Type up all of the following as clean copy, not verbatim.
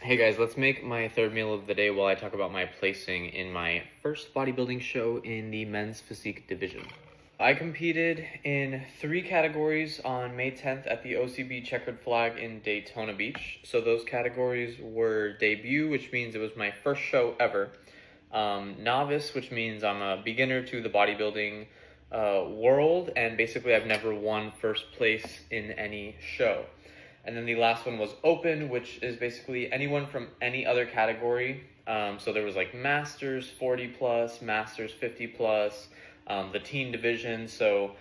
Hey guys, let's make my third meal of the day while I talk about my placing in my first bodybuilding show in the men's physique division. I competed in 3 categories on May 10th at the OCB Checkered Flag in Daytona Beach. So those categories were debut, which means it was my first show ever. Novice, which means I'm a beginner to the bodybuilding world, and basically I've never won first place in any show. And then the last one was open, which is basically anyone from any other category. So there was like Masters 40 plus, Masters 50 plus, the teen division. So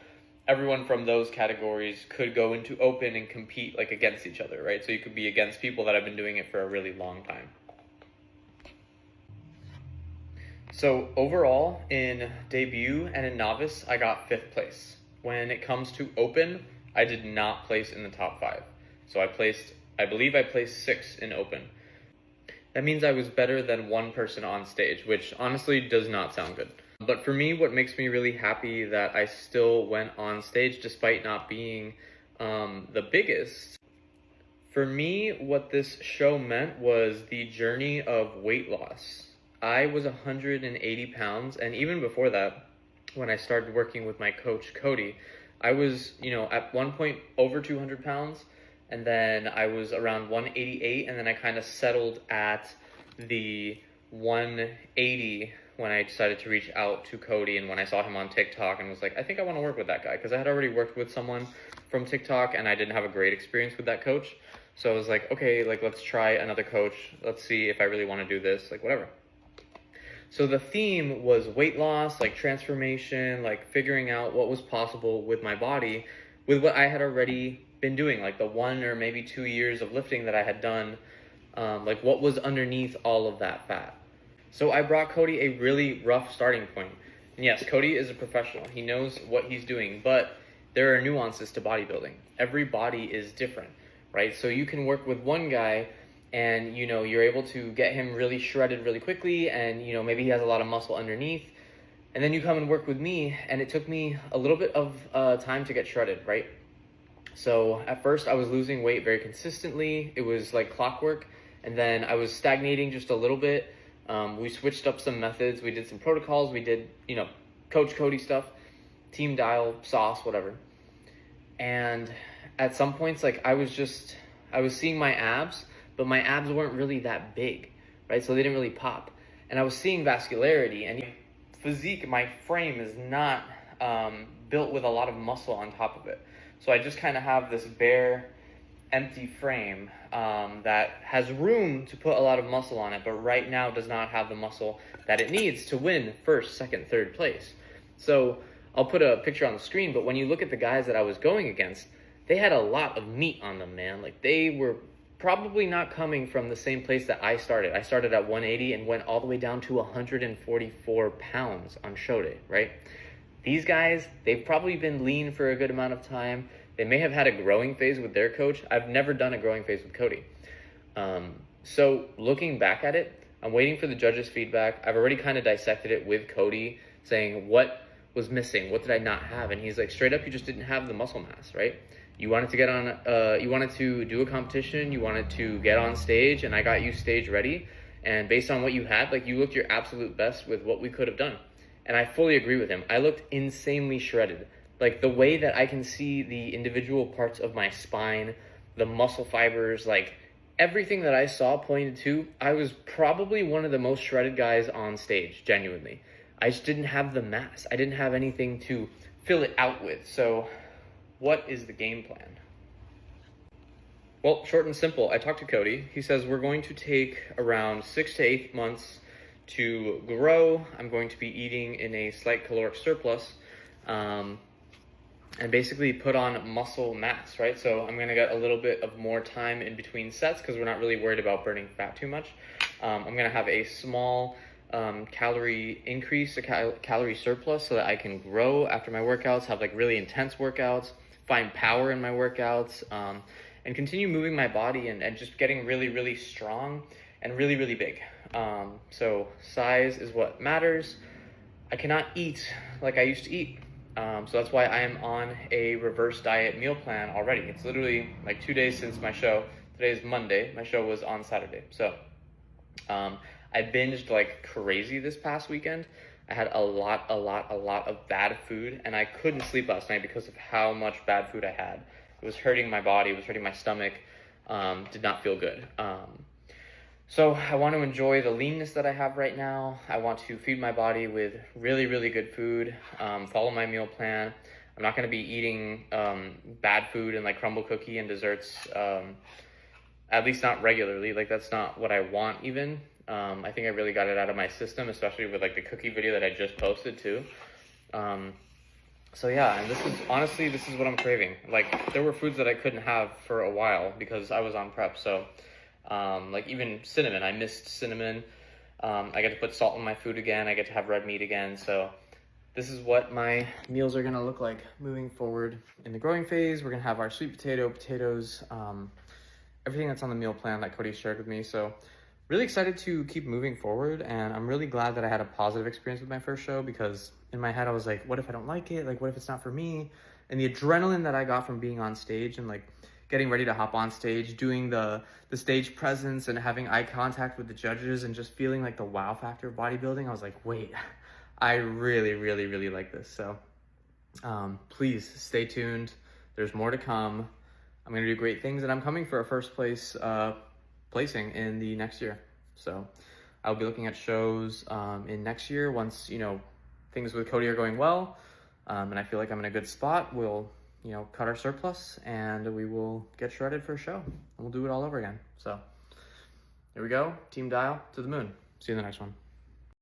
everyone from those categories could go into open and compete like against each other, right? So you could be against people that have been doing it for a really long time. So overall, in debut and in novice, I got 5th place. When it comes to open, I did not place in the top 5. So I believe I placed 6th in open. That means I was better than one person on stage, which honestly does not sound good. But for me, what makes me really happy that I still went on stage despite not being the biggest. For me, what this show meant was the journey of weight loss. I was 180 pounds, and even before that, when I started working with my coach, Cody, I was, at one point over 200 pounds, and then I was around 188, and then I kind of settled at the 180 when I decided to reach out to Cody and when I saw him on TikTok and was like, I think I want to work with that guy, because I had already worked with someone from TikTok and I didn't have a great experience with that coach. So I was like, okay, like let's try another coach. Let's see if I really want to do this, like whatever. So the theme was weight loss, like transformation, like figuring out what was possible with my body with what I had already been doing, like the 1 or maybe 2 years of lifting that I had done, like what was underneath all of that fat. So I brought Cody a really rough starting point. And yes, Cody is a professional. He knows what he's doing, but there are nuances to bodybuilding. Every body is different, right? So you can work with one guy and you're able to get him really shredded really quickly, and maybe he has a lot of muscle underneath, and then you come and work with me and it took me a little bit of time to get shredded, right? So at first I was losing weight very consistently. It was like clockwork, and then I was stagnating just a little bit. We switched up some methods, we did some protocols, we did Coach Cody stuff, team dial, sauce, whatever. And at some points, like I was seeing my abs, but my abs weren't really that big, right? So they didn't really pop. And I was seeing vascularity, and physique, my frame is not built with a lot of muscle on top of it. So I just kind of have this bare, empty frame that has room to put a lot of muscle on it, but right now does not have the muscle that it needs to win first, second, third place. So I'll put a picture on the screen, but when you look at the guys that I was going against, they had a lot of meat on them, man. Like they were probably not coming from the same place that I started. I started at 180 and went all the way down to 144 pounds on show day, right? These guys, they've probably been lean for a good amount of time. They may have had a growing phase with their coach. I've never done a growing phase with Cody. So looking back at it, I'm waiting for the judges' feedback. I've already kind of dissected it with Cody, saying what was missing, what did I not have? And he's like, straight up, you just didn't have the muscle mass, right? You wanted to get on, you wanted to do a competition, you wanted to get on stage, and I got you stage ready. And based on what you had, like you looked your absolute best with what we could have done. And I fully agree with him. I looked insanely shredded. Like the way that I can see the individual parts of my spine, the muscle fibers, like everything that I saw pointed to, I was probably one of the most shredded guys on stage, genuinely. I just didn't have the mass. I didn't have anything to fill it out with. So what is the game plan? Well, short and simple, I talked to Cody. He says we're going to take around 6 to 8 months to grow. I'm going to be eating in a slight caloric surplus and basically put on muscle mass, right? So I'm going to get a little bit of more time in between sets because we're not really worried about burning fat too much. I'm going to have a small calorie increase, a calorie surplus, so that I can grow after my workouts, have like really intense workouts, find power in my workouts, and continue moving my body and just getting really, really strong and really, really big. So size is what matters. I cannot eat like I used to eat. So that's why I am on a reverse diet meal plan already. It's literally like 2 days since my show. Today is Monday. My show was on Saturday. So I binged like crazy this past weekend. I had a lot of bad food, and I couldn't sleep last night because of how much bad food I had. It was hurting my body, it was hurting my stomach, did not feel good. So I want to enjoy the leanness that I have right now. I want to feed my body with really good food, follow my meal plan. I'm not going to be eating bad food and like crumble cookie and desserts, at least not regularly. Like that's not what I want even. I think I really got it out of my system, especially with like the cookie video that I just posted too. So yeah, and this is what I'm craving. Like there were foods that I couldn't have for a while because I was on prep. So like even cinnamon, I missed cinnamon. I get to put salt in my food again. I get to have red meat again. So this is what my meals are gonna look like moving forward in the growing phase. We're gonna have our sweet potato, potatoes, everything that's on the meal plan that Cody shared with me. So really excited to keep moving forward, and I'm really glad that I had a positive experience with my first show, because in my head I was like, what if I don't like it? Like, what if it's not for me? And the adrenaline that I got from being on stage and like getting ready to hop on stage, doing the stage presence and having eye contact with the judges and just feeling like the wow factor of bodybuilding, I was like, wait, I really like this. So please stay tuned. There's more to come. I'm gonna do great things, and I'm coming for a first place placing in the next year. So I'll be looking at shows in next year once, you know, things with Cody are going well, and I feel like I'm in a good spot. We'll, you know, cut our surplus and we will get shredded for a show, and we'll do it all over again. So here we go. Team Dial to the moon. See you in the next one.